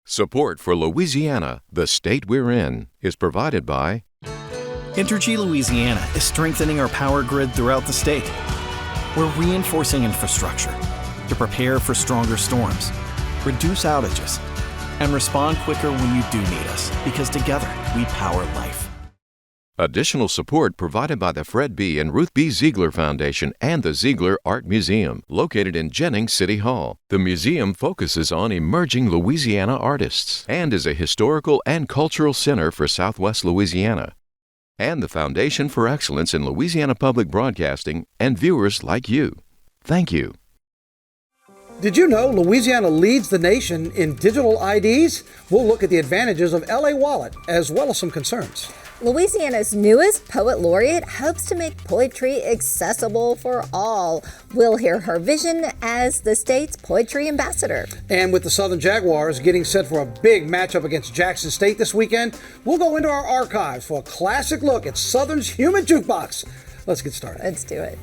Support for Louisiana, the state we're in, is provided by Entergy Louisiana is strengthening our power grid throughout the state. We're reinforcing infrastructure to prepare for stronger storms, reduce outages, and respond quicker when you do need us, because together we power life. additional support provided by the Fred B. and Ruth B. Ziegler Foundation and the Ziegler Art Museum, located in Jennings City Hall. The museum focuses on emerging Louisiana artists and is a historical and cultural center for Southwest Louisiana. And the Foundation for Excellence in Louisiana Public Broadcasting and viewers like you. Thank you. Did you know Louisiana leads the nation in digital IDs? We'll look at the advantages of LA Wallet as well as some concerns. Louisiana's newest Poet Laureate hopes to make poetry accessible for all. We'll hear her vision as the state's poetry ambassador. And with the Southern Jaguars getting set for a big matchup against Jackson State this weekend, we'll go into our archives for a classic look at Southern's Human Jukebox. Let's get started. Let's do it.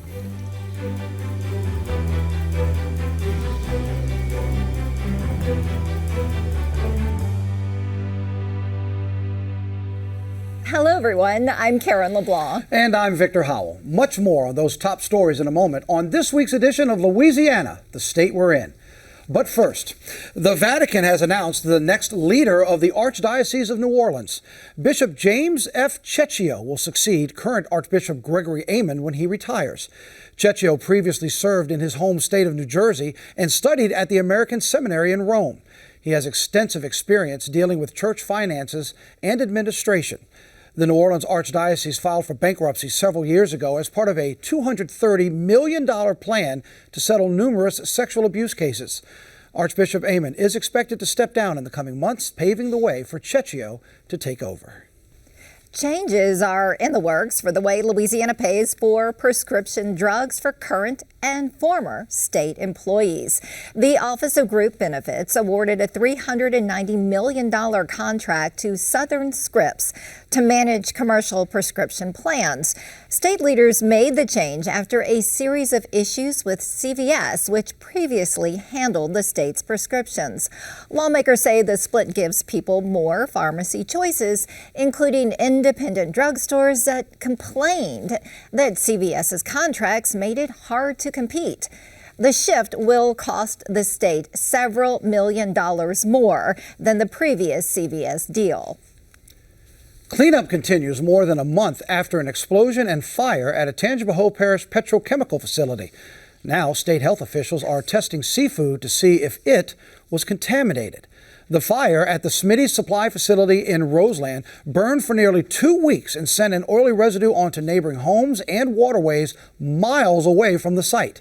Hello, everyone. I'm Karen LeBlanc. And I'm Victor Howell. Much more on those top stories in a moment on this week's edition of Louisiana, the state we're in. But first, the Vatican has announced the next leader of the Archdiocese of New Orleans. Bishop James F. Cecchio will succeed current Archbishop Gregory Amen when he retires. Cecchio previously served in his home state of New Jersey and studied at the American Seminary in Rome. He has extensive experience dealing with church finances and administration. The New Orleans Archdiocese filed for bankruptcy several years ago as part of a $230 million plan to settle numerous sexual abuse cases. Archbishop Amen is expected to step down in the coming months, paving the way for Cecchio to take over. Changes are in the works for the way Louisiana pays for prescription drugs for current and former state employees. The Office of Group Benefits awarded a $390 million contract to Southern Scripts to manage commercial prescription plans. State leaders made the change after a series of issues with CVS, which previously handled the state's prescriptions. Lawmakers say the split gives people more pharmacy choices, including independent drugstores that complained that CVS's contracts made it hard to compete. The shift will cost the state several $1 million more than the previous CVS deal. Cleanup continues more than a month after an explosion and fire at a Tangipahoa Parish petrochemical facility. Now, state health officials are testing seafood to see if it was contaminated. The fire at the Smitty's Supply facility in Roseland burned for nearly 2 weeks and sent an oily residue onto neighboring homes and waterways miles away from the site.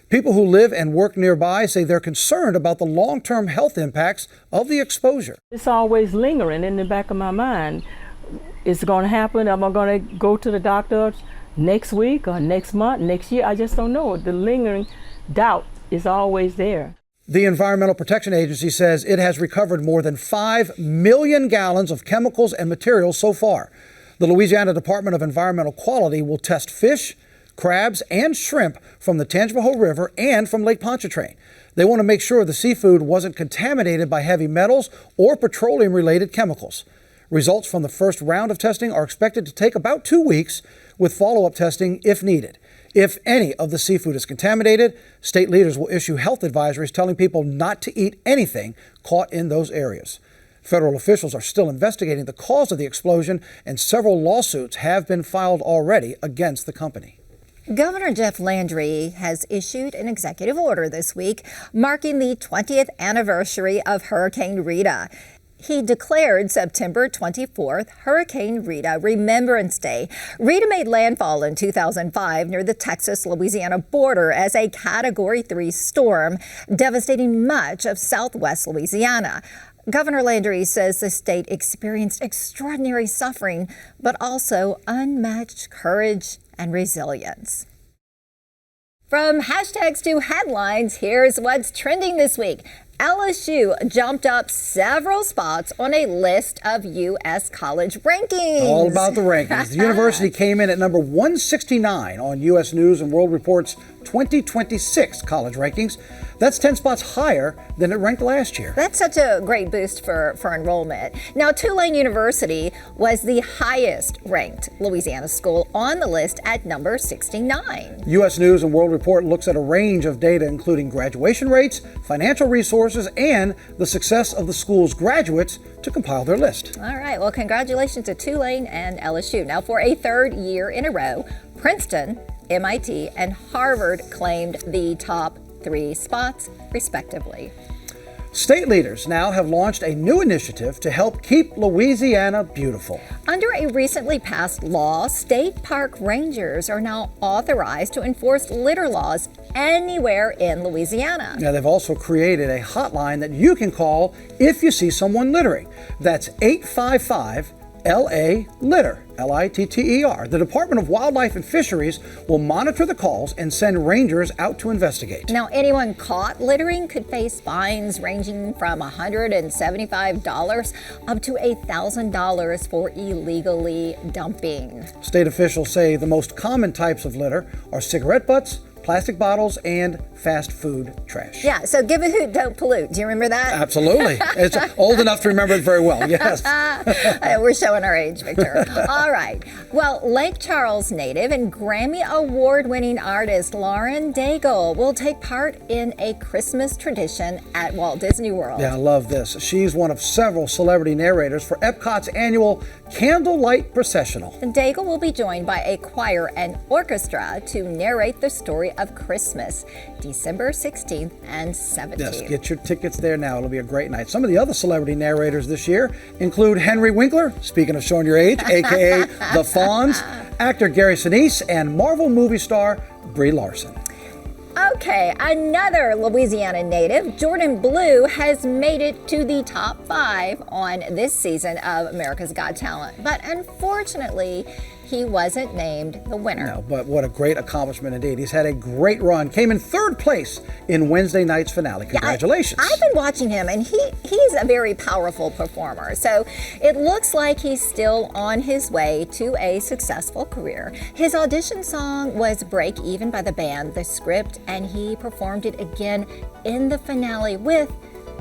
People who live and work nearby say they're concerned about the long-term health impacts of the exposure. It's always lingering in the back of my mind. It's going to happen. Am I going to go to the doctor next week or next month, next year? I just don't know. The lingering doubt is always there. The Environmental Protection Agency says it has recovered more than 5 million gallons of chemicals and materials so far. The Louisiana Department of Environmental Quality will test fish, crabs, and shrimp from the Tangipahoa River and from Lake Pontchartrain. They want to make sure the seafood wasn't contaminated by heavy metals or petroleum-related chemicals. Results from the first round of testing are expected to take about 2 weeks, with follow-up testing if needed. If any of the seafood is contaminated, state leaders will issue health advisories telling people not to eat anything caught in those areas. Federal officials are still investigating the cause of the explosion, and several lawsuits have been filed already against the company. Governor Jeff Landry has issued an executive order this week marking the 20th anniversary of Hurricane Rita. He declared September 24th Hurricane Rita Remembrance Day. Rita made landfall in 2005 near the Texas-Louisiana border as a Category 3 storm, devastating much of southwest Louisiana. Governor Landry says the state experienced extraordinary suffering, but also unmatched courage and resilience. From hashtags to headlines, here's what's trending this week. LSU jumped up several spots on a list of U.S. college rankings. All about the rankings. The university came in at number 169 on U.S. News and World Report's 2026 college rankings. That's 10 spots higher than it ranked last year. That's such a great boost for enrollment. Now, Tulane University was the highest ranked Louisiana school on the list at number 69. U.S. News and World Report looks at a range of data including graduation rates, financial resources, and the success of the school's graduates to compile their list. All right, well, congratulations to Tulane and LSU. Now, for a third year in a row, Princeton, MIT, and Harvard claimed the top 3 spots, respectively. State leaders now have launched a new initiative to help keep Louisiana beautiful. Under a recently passed law, state park rangers are now authorized to enforce litter laws anywhere in Louisiana. Now, they've also created a hotline that you can call if you see someone littering. That's 855 LA-LITTER, L-I-T-T-E-R. The Department of Wildlife and Fisheries will monitor the calls and send rangers out to investigate. Now, anyone caught littering could face fines ranging from $175 up to $1,000 for illegally dumping. State officials say the most common types of litter are cigarette butts, plastic bottles, and fast food trash. Yeah, so give a hoot, don't pollute. Do you remember that? Absolutely. It's old enough to remember it very well, yes. We're showing our age, Victor. All right. Well, Lake Charles native and Grammy Award-winning artist Lauren Daigle will take part in a Christmas tradition at Walt Disney World. Yeah, I love this. She's one of several celebrity narrators for Epcot's annual Candlelight Processional. Daigle will be joined by a choir and orchestra to narrate the story of Christmas, December 16th and 17th. Yes, get your tickets there now. It'll be a great night. Some of the other celebrity narrators this year include Henry Winkler, speaking of showing your age, a.k.a. The Fonz, actor Gary Sinise, and Marvel movie star Brie Larson. Okay, another Louisiana native, Jordan Blue, has made it to the top 5 on this season of America's Got Talent. But unfortunately, he wasn't named the winner. No, but what a great accomplishment indeed. He's had a great run. Came in 3rd place in Wednesday night's finale. Congratulations. I've been watching him, and he's a very powerful performer. So it looks like he's still on his way to a successful career. His audition song was Break Even by the band The Script, and he performed it again in the finale with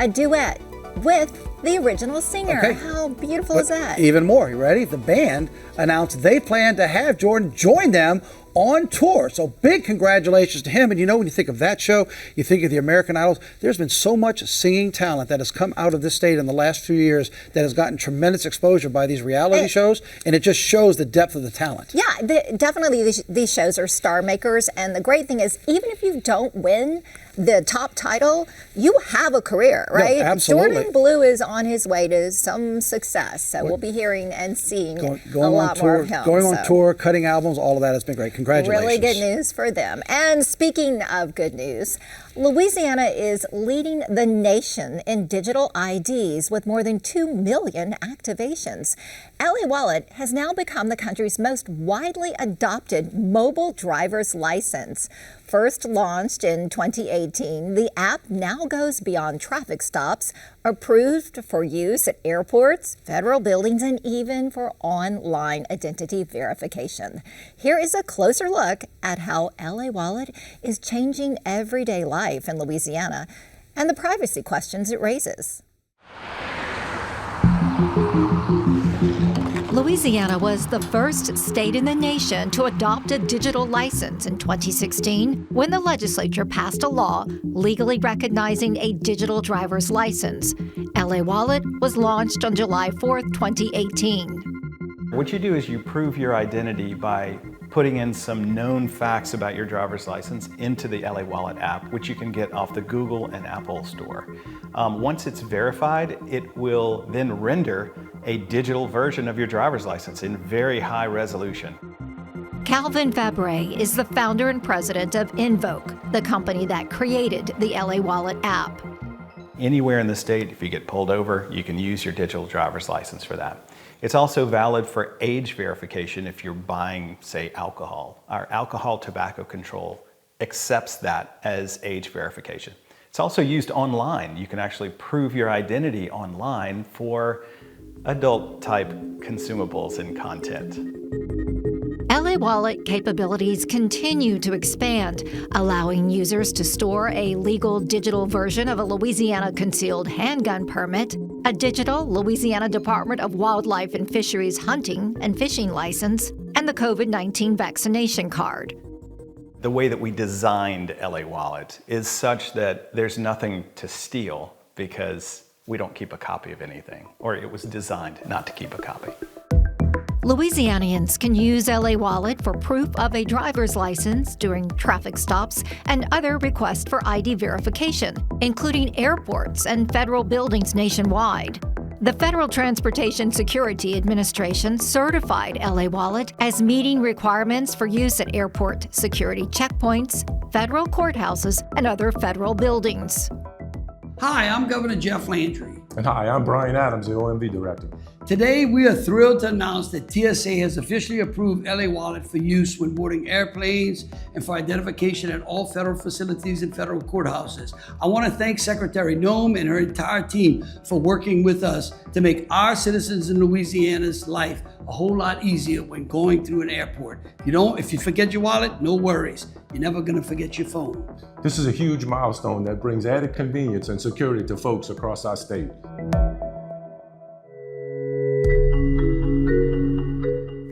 a duet with the original singer. Okay. How beautiful is that? Even more, you ready? The band announced they plan to have Jordan join them on tour. So big congratulations to him. And you know, when you think of that show, you think of the American Idols. There's been so much singing talent that has come out of this state in the last few years that has gotten tremendous exposure by these reality shows. And it just shows the depth of the talent. Yeah, definitely these shows are star makers. And the great thing is, even if you don't win the top title, you have a career, right? No, absolutely. Jordan Blue is on his way to some success. So we'll be hearing and seeing going a lot on tour, more of him. Going on tour, cutting albums, all of that has been great. Congratulations. Really good news for them. And speaking of good news, Louisiana is leading the nation in digital IDs with more than 2 million activations. LA Wallet has now become the country's most widely adopted mobile driver's license. First launched in 2018, the app now goes beyond traffic stops, approved for use at airports, federal buildings, and even for online identity verification. Here is a closer look at how LA Wallet is changing everyday life in Louisiana and the privacy questions it raises. Louisiana was the first state in the nation to adopt a digital license in 2016 when the legislature passed a law legally recognizing a digital driver's license. LA Wallet was launched on July 4, 2018. What you do is you prove your identity by putting in some known facts about your driver's license into the LA Wallet app, which you can get off the Google and Apple store. Once it's verified, it will then render a digital version of your driver's license in very high resolution. Calvin Fabre is the founder and president of Invoke, the company that created the LA Wallet app. Anywhere in the state, if you get pulled over, you can use your digital driver's license for that. It's also valid for age verification if you're buying, say, alcohol. Our alcohol tobacco control accepts that as age verification. It's also used online. You can actually prove your identity online for adult-type consumables and content. LA Wallet capabilities continue to expand, allowing users to store a legal digital version of a Louisiana concealed handgun permit, a digital Louisiana Department of Wildlife and Fisheries hunting and fishing license, and the COVID-19 vaccination card. The way that we designed LA Wallet is such that there's nothing to steal because we don't keep a copy of anything, or it was designed not to keep a copy. Louisianians can use LA Wallet for proof of a driver's license during traffic stops and other requests for ID verification, including airports and federal buildings nationwide. The Federal Transportation Security Administration certified LA Wallet as meeting requirements for use at airport security checkpoints, federal courthouses, and other federal buildings. Hi, I'm Governor Jeff Landry. And hi, I'm Brian Adams, the OMB Director. Today, we are thrilled to announce that TSA has officially approved LA Wallet for use when boarding airplanes and for identification at all federal facilities and federal courthouses. I want to thank Secretary Noem and her entire team for working with us to make our citizens in Louisiana's life a whole lot easier when going through an airport. If you forget your wallet, no worries. You're never going to forget your phone. This is a huge milestone that brings added convenience and security to folks across our state.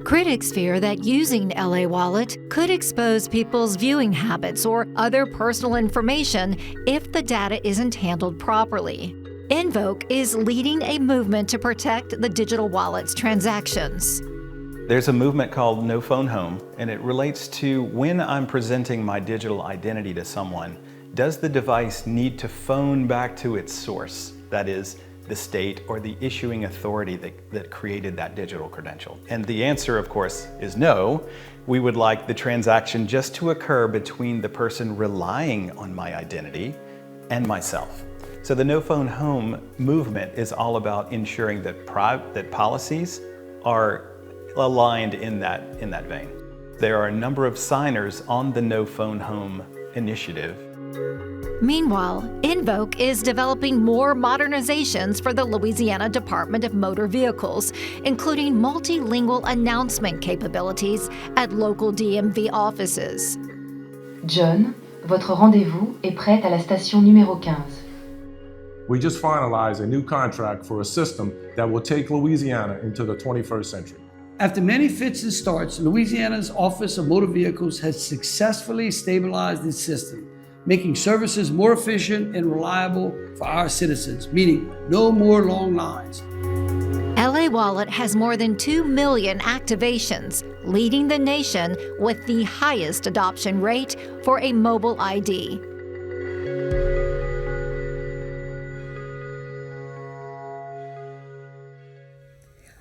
Critics fear that using LA Wallet could expose people's viewing habits or other personal information if the data isn't handled properly. Invoke is leading a movement to protect the digital wallet's transactions. There's a movement called No Phone Home, and it relates to when I'm presenting my digital identity to someone, does the device need to phone back to its source? That is, the state or the issuing authority that created that digital credential? And the answer, of course, is no. We would like the transaction just to occur between the person relying on my identity and myself. So the No Phone Home movement is all about ensuring that policies are aligned in that vein. There are a number of signers on the No Phone Home initiative. Meanwhile, Invoke is developing more modernizations for the Louisiana Department of Motor Vehicles, including multilingual announcement capabilities at local DMV offices. John, votre rendez-vous est prêt à la station numéro 15. We just finalized a new contract for a system that will take Louisiana into the 21st century. After many fits and starts, Louisiana's Office of Motor Vehicles has successfully stabilized its system, making services more efficient and reliable for our citizens, meaning no more long lines. LA Wallet has more than 2 million activations, leading the nation with the highest adoption rate for a mobile ID.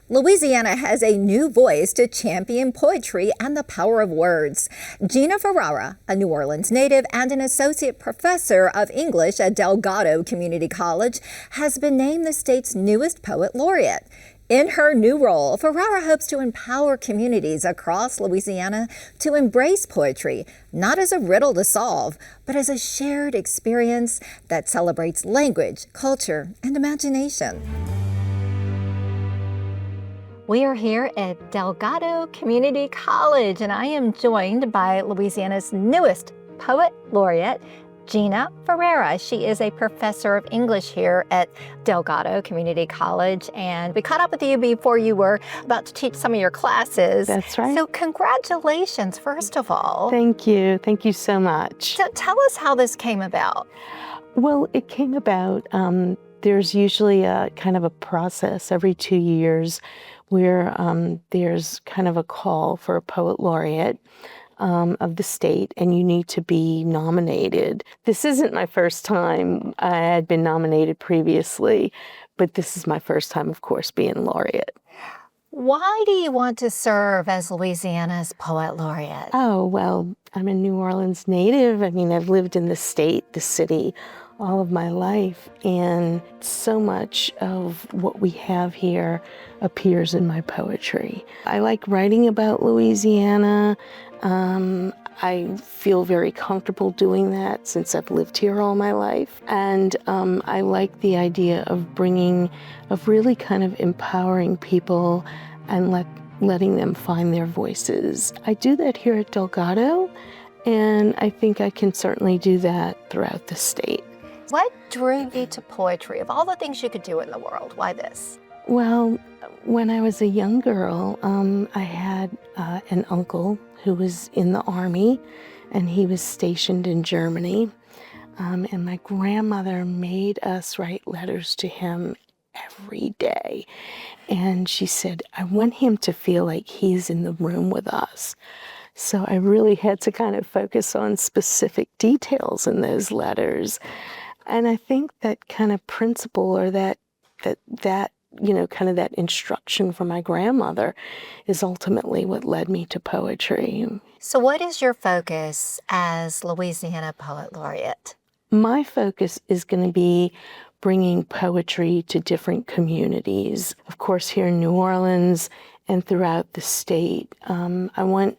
Louisiana has a new voice to champion poetry and the power of words. Gina Ferrara, a New Orleans native and an associate professor of English at Delgado Community College, has been named the state's newest Poet Laureate. In her new role, Ferrara hopes to empower communities across Louisiana to embrace poetry, not as a riddle to solve, but as a shared experience that celebrates language, culture, and imagination. We are here at Delgado Community College, and I am joined by Louisiana's newest Poet Laureate, Gina Ferrara. She is a professor of English here at Delgado Community College, and we caught up with you before you were about to teach some of your classes. That's right. So congratulations, first of all. Thank you. Thank you so much. So tell us how this came about. Well, it came about, there's usually a kind of a process every 2 years where there's kind of a call for a Poet Laureate of the state, and you need to be nominated. This isn't my first time. I had been nominated previously, but this is my first time, of course, being laureate. Why do you want to serve as Louisiana's Poet Laureate? Oh, well, I'm a New Orleans native. I mean, I've lived in the state, the city, all of my life, and so much of what we have here appears in my poetry. I like writing about Louisiana. I feel very comfortable doing that since I've lived here all my life. And I like the idea of really kind of empowering people and letting them find their voices. I do that here at Delgado, and I think I can certainly do that throughout the state. What drew you to poetry? Of all the things you could do in the world, why this? Well, when I was a young girl, I had an uncle who was in the Army, and he was stationed in Germany. And my grandmother made us write letters to him every day. And she said, I want him to feel like he's in the room with us. So I really had to kind of focus on specific details in those letters. And I think that kind of principle, or that kind of that instruction from my grandmother is ultimately what led me to poetry. So what is your focus as Louisiana Poet Laureate? My focus is going to be bringing poetry to different communities. Of course, here in New Orleans and throughout the state. I want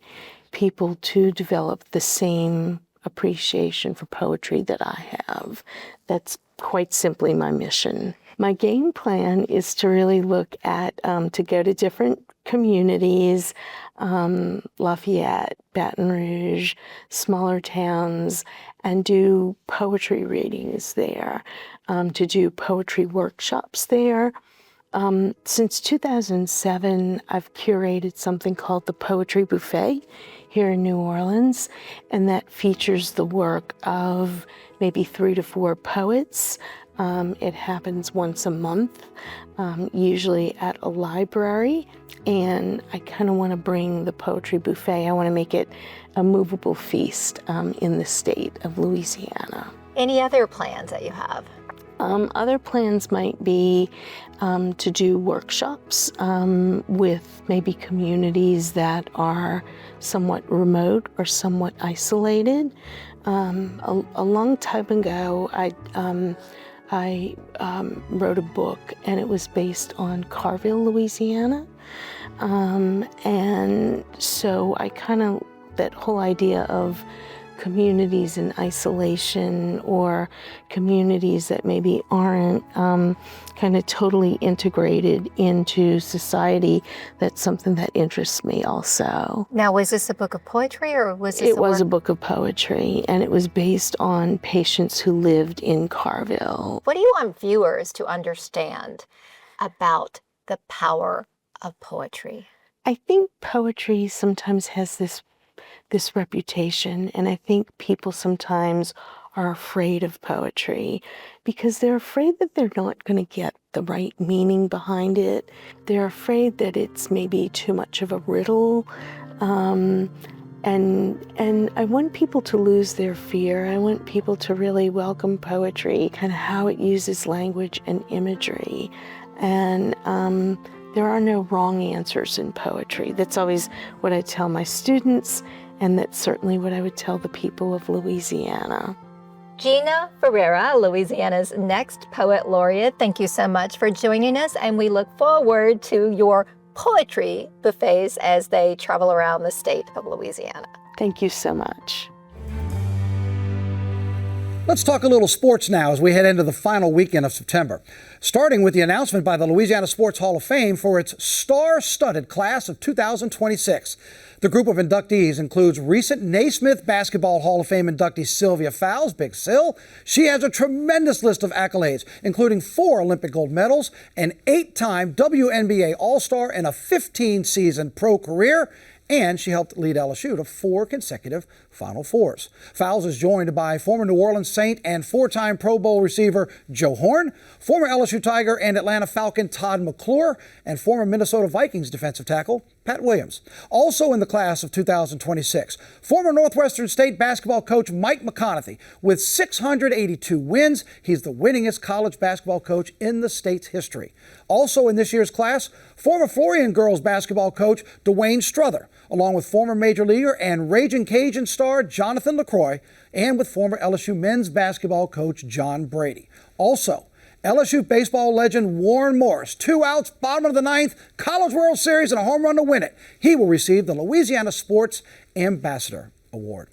people to develop the same appreciation for poetry that I have. That's quite simply my mission. My game plan is to really look at, to go to different communities, Lafayette, Baton Rouge, smaller towns, and do poetry readings there, to do poetry workshops there. Since 2007, I've curated something called the Poetry Buffet here in New Orleans, and that features the work of maybe 3 to 4 poets. It happens once a month, usually at a library, and I kind of want to bring the Poetry Buffet, I want to make it a movable feast in the state of Louisiana. Any other plans that you have? Other plans might be to do workshops with maybe communities that are somewhat remote or somewhat isolated. A long time ago, I wrote a book, and it was based on Carville, Louisiana. And so I kind of, that whole idea of communities in isolation, or communities that maybe aren't kind of totally integrated into society, that's something that interests me also. Now, was this a book of poetry, or was this It was a book of poetry, and it was based on patients who lived in Carville. What do you want viewers to understand about the power of poetry? I think poetry sometimes has this reputation, and I think people sometimes are afraid of poetry because they're afraid that they're not going to get the right meaning behind it. They're afraid that it's maybe too much of a riddle. And I want people to lose their fear. I want people to really welcome poetry, kind of how it uses language and imagery. And there are no wrong answers in poetry. That's always what I tell my students, and that's certainly what I would tell the people of Louisiana. Gina Ferrara, Louisiana's next Poet Laureate, thank you so much for joining us, and we look forward to your poetry buffets as they travel around the state of Louisiana. Thank you so much. Let's talk a little sports now as we head into the final weekend of September, starting with the announcement by the Louisiana Sports Hall of Fame for its star-studded class of 2026. The group of inductees includes recent Naismith Basketball Hall of Fame inductee Sylvia Fowles, Big Sil. She has a tremendous list of accolades, including 4 Olympic gold medals, an 8-time WNBA All-Star, and a 15-season pro career. And she helped lead LSU to 4 consecutive Final Fours. Fowles is joined by former New Orleans Saint and 4-time Pro Bowl receiver Joe Horn, former LSU Tiger and Atlanta Falcon Todd McClure, and former Minnesota Vikings defensive tackle Pat Williams. Also in the class of 2026, former Northwestern State basketball coach Mike McConaughey. With 682 wins, he's the winningest college basketball coach in the state's history. Also in this year's class, former Florian girls basketball coach Dwayne Struther, along with former Major Leaguer and Raging Cajun star Jonathan LaCroix, and with former LSU men's basketball coach John Brady. Also, LSU baseball legend Warren Morris, 2 outs, bottom of the 9th, College World Series, and a home run to win it. He will receive the Louisiana Sports Ambassador Award.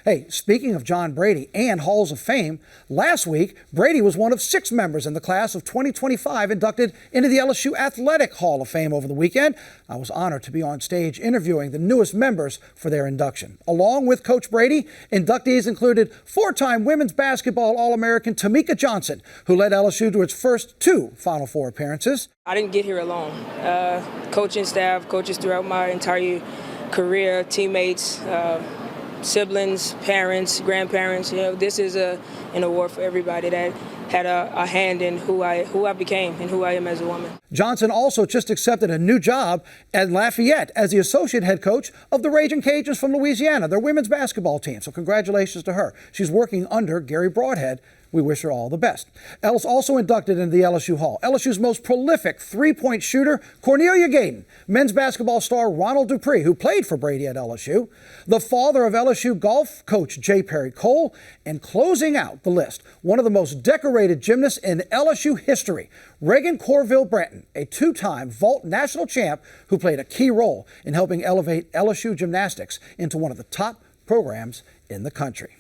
Hey, speaking of John Brady and Halls of Fame, last week, Brady was one of 6 members in the class of 2025 inducted into the LSU Athletic Hall of Fame over the weekend. I was honored to be on stage interviewing the newest members for their induction. Along with Coach Brady, inductees included 4-time women's basketball All-American Tamika Johnson, who led LSU to its first 2 Final Four appearances. I didn't get here alone. Coaching staff, coaches throughout my entire career, teammates, siblings, parents, grandparents. This is an award for everybody that had a hand in who I became and who I am as a woman. Johnson also just accepted a new job at Lafayette as the associate head coach of the Raging Cajuns from Louisiana, their women's basketball team. So congratulations to her. She's working under Gary Broadhead. We wish her all the best. Ellis also inducted into the LSU Hall. LSU's most prolific 3-point shooter, Cornelia Gayden, men's basketball star Ronald Dupree, who played for Brady at LSU, the father of LSU golf coach J. Perry Cole, and closing out the list, one of the most decorated gymnasts in LSU history, Reagan Corville Brenton, a 2-time vault national champ who played a key role in helping elevate LSU gymnastics into one of the top programs in the country.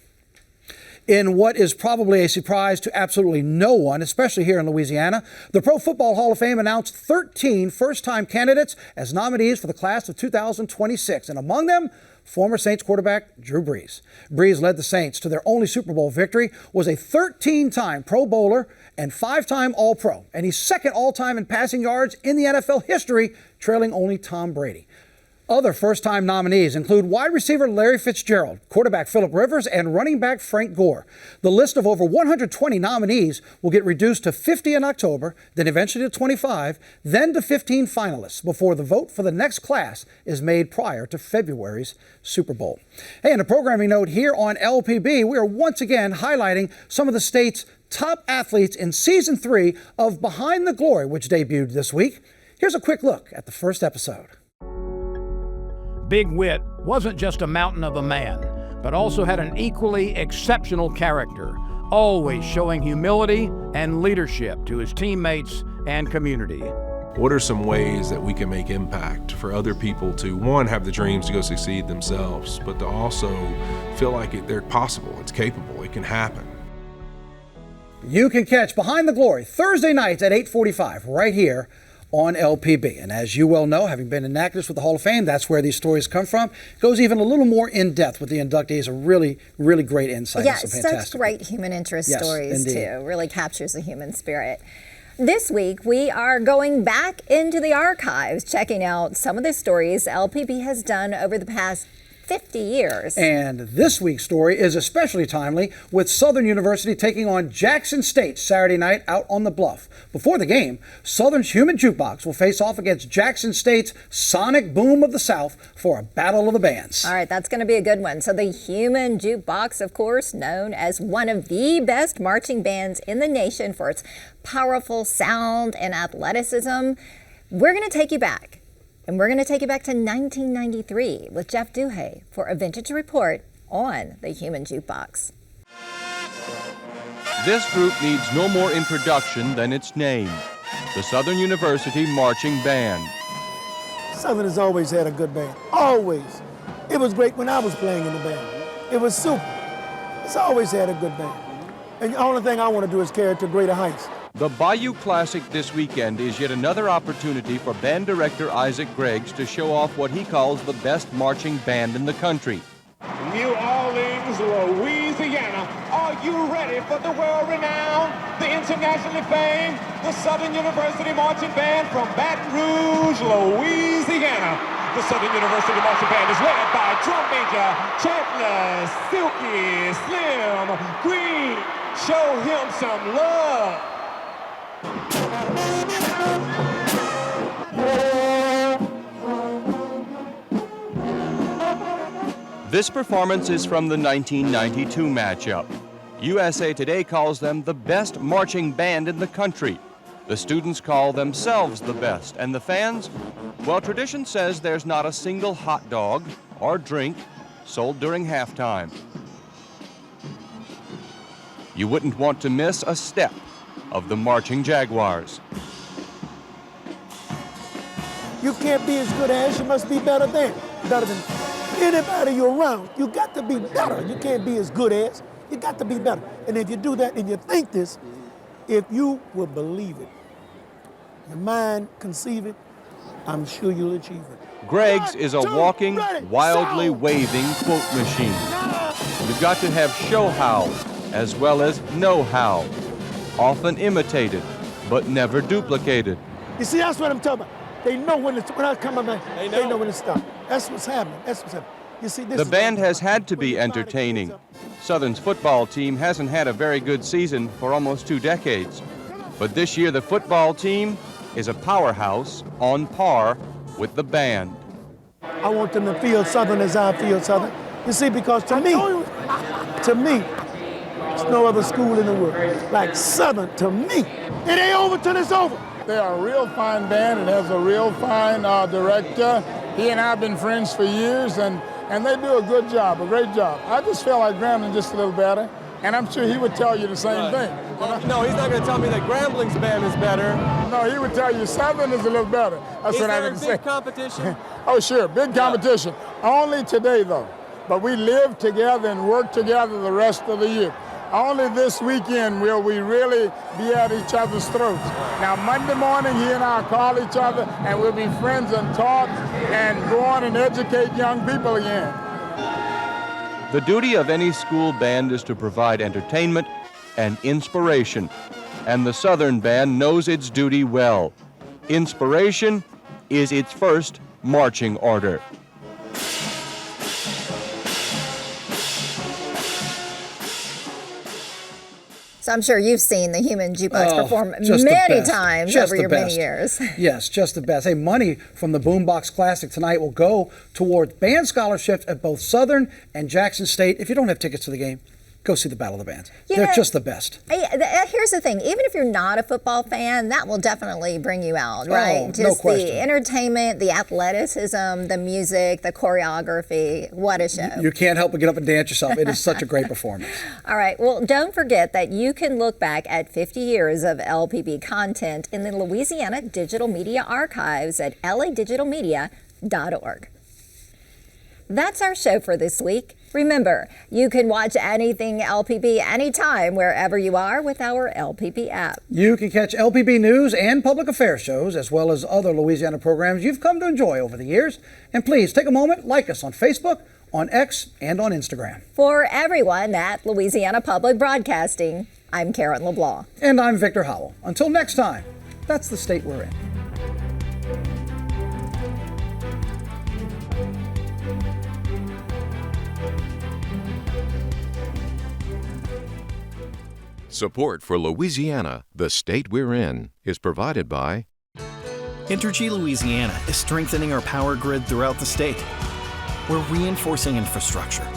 In what is probably a surprise to absolutely no one, especially here in Louisiana, the Pro Football Hall of Fame announced 13 first-time candidates as nominees for the class of 2026, and among them, former Saints quarterback Drew Brees. Brees led the Saints to their only Super Bowl victory, was a 13-time Pro Bowler and 5-time All-Pro, and he's second all-time in passing yards in the NFL history, trailing only Tom Brady. Other first-time nominees include wide receiver Larry Fitzgerald, quarterback Phillip Rivers, and running back Frank Gore. The list of over 120 nominees will get reduced to 50 in October, then eventually to 25, then to 15 finalists before the vote for the next class is made prior to February's Super Bowl. Hey, in a programming note here on LPB, we are once again highlighting some of the state's top athletes in Season 3 of Behind the Glory, which debuted this week. Here's a quick look at the first episode. Big Wit wasn't just a mountain of a man, but also had an equally exceptional character, always showing humility and leadership to his teammates and community. What are some ways that we can make impact for other people to, one, have the dreams to go succeed themselves, but to also feel like they're possible, it's capable, it can happen. You can catch Behind the Glory Thursday nights at 8:45 right here on LPB. And as you well know, having been enacted with the Hall of Fame, that's where these stories come from. It goes even a little more in depth with the inductees. A really, really great insight. Yeah, such great human interest stories too. Really captures the human spirit. This week, we are going back into the archives, checking out some of the stories LPB has done over the past 50 years. And this week's story is especially timely with Southern University taking on Jackson State Saturday night out on the Bluff. Before the game, Southern's Human Jukebox will face off against Jackson State's Sonic Boom of the South for a battle of the bands. All right, that's going to be a good one. So the Human Jukebox, of course, known as one of the best marching bands in the nation for its powerful sound and athleticism. We're going to take you back. And we're going to take you back to 1993 with Jeff Duhay for a vintage report on the Human Jukebox. This group needs no more introduction than its name, the Southern University Marching Band. Southern has always had a good band, always. It was great when I was playing in the band. It was super. It's always had a good band. And the only thing I want to do is carry it to greater heights. The Bayou Classic this weekend is yet another opportunity for band director Isaac Greggs to show off what he calls the best marching band in the country. New Orleans, Louisiana, are you ready for the world-renowned, the internationally famed, the Southern University Marching Band from Baton Rouge, Louisiana? The Southern University Marching Band is led by drum major Chandler Silky Slim Green. Show him some love. This performance is from the 1992 matchup. USA Today calls them the best marching band in the country. The students call themselves the best, and the fans? Well, tradition says there's not a single hot dog or drink sold during halftime. You wouldn't want to miss a step of the Marching Jaguars. You can't be as good as, you must be better than. Better than. anybody you're around, you got to be better. You can't be as good as. You got to be better. And if you do that and you think this, if you will believe it, your mind conceive it, I'm sure you'll achieve it. Greg's is a walking, wildly waving quote machine. You've got to have show-how as well as know-how, often imitated, but never duplicated. You see, that's what I'm talking about. They know when I come back, they know when to stop. That's what's happening. That's what's happening. You see, this the band has had to be entertaining. Southern's football team hasn't had a very good season for almost 2 decades. But this year, the football team is a powerhouse on par with the band. I want them to feel Southern as I feel Southern. You see, because to me, there's no other school in the world like Southern to me. It ain't over till it's over. They are a real fine band and has a real fine director. He and I have been friends for years, and they do a good job, a great job. I just feel like Grambling just a little better, and I'm sure he would tell you the same thing. No, he's not going to tell me that Grambling's band is better. No, he would tell you Southern is a little better. That's what I would say. Is there a big competition? Oh, sure, big competition. Only today, though. But we live together and work together the rest of the year. Only this weekend will we really be at each other's throats. Now, Monday morning, he and I call each other, and we'll be friends and talk and go on and educate young people again. The duty of any school band is to provide entertainment and inspiration, and the Southern Band knows its duty well. Inspiration is its first marching order. So I'm sure you've seen the Human Jukebox perform many times over your many years. Yes, just the best. Hey, money from the Boombox Classic tonight will go toward band scholarships at both Southern and Jackson State. If you don't have tickets to the game, go see the Battle of the Bands. They're just the best. Here's the thing. Even if you're not a football fan, that will definitely bring you out, right? Oh, Just no question. the entertainment, the athleticism, the music, the choreography. What a show. You can't help but get up and dance yourself. It is such a great performance. All right. Well, don't forget that you can look back at 50 years of LPB content in the Louisiana Digital Media Archives at ladigitalmedia.org. That's our show for this week. Remember, you can watch anything LPB anytime, wherever you are, with our LPB app. You can catch LPB news and public affairs shows, as well as other Louisiana programs you've come to enjoy over the years. And please take a moment, like us on Facebook, on X, and on Instagram. For everyone at Louisiana Public Broadcasting, I'm Karen LeBlanc. And I'm Victor Howell. Until next time, that's the state we're in. Support for Louisiana, the state we're in, is provided by Entergy Louisiana is strengthening our power grid throughout the state. We're reinforcing infrastructure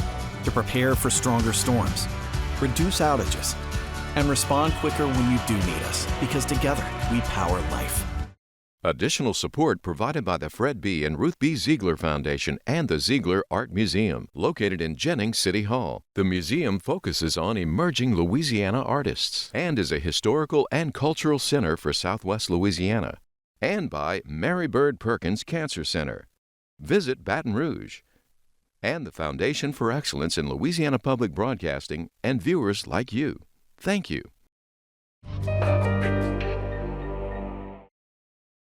to prepare for stronger storms, reduce outages, and respond quicker when you do need us, because together we power life. Additional support provided by the Fred B. and Ruth B. Ziegler Foundation and the Ziegler Art Museum, located in Jennings City Hall. The museum focuses on emerging Louisiana artists and is a historical and cultural center for Southwest Louisiana. And by Mary Bird Perkins Cancer Center. Visit Baton Rouge. And the Foundation for Excellence in Louisiana Public Broadcasting and viewers like you. Thank you.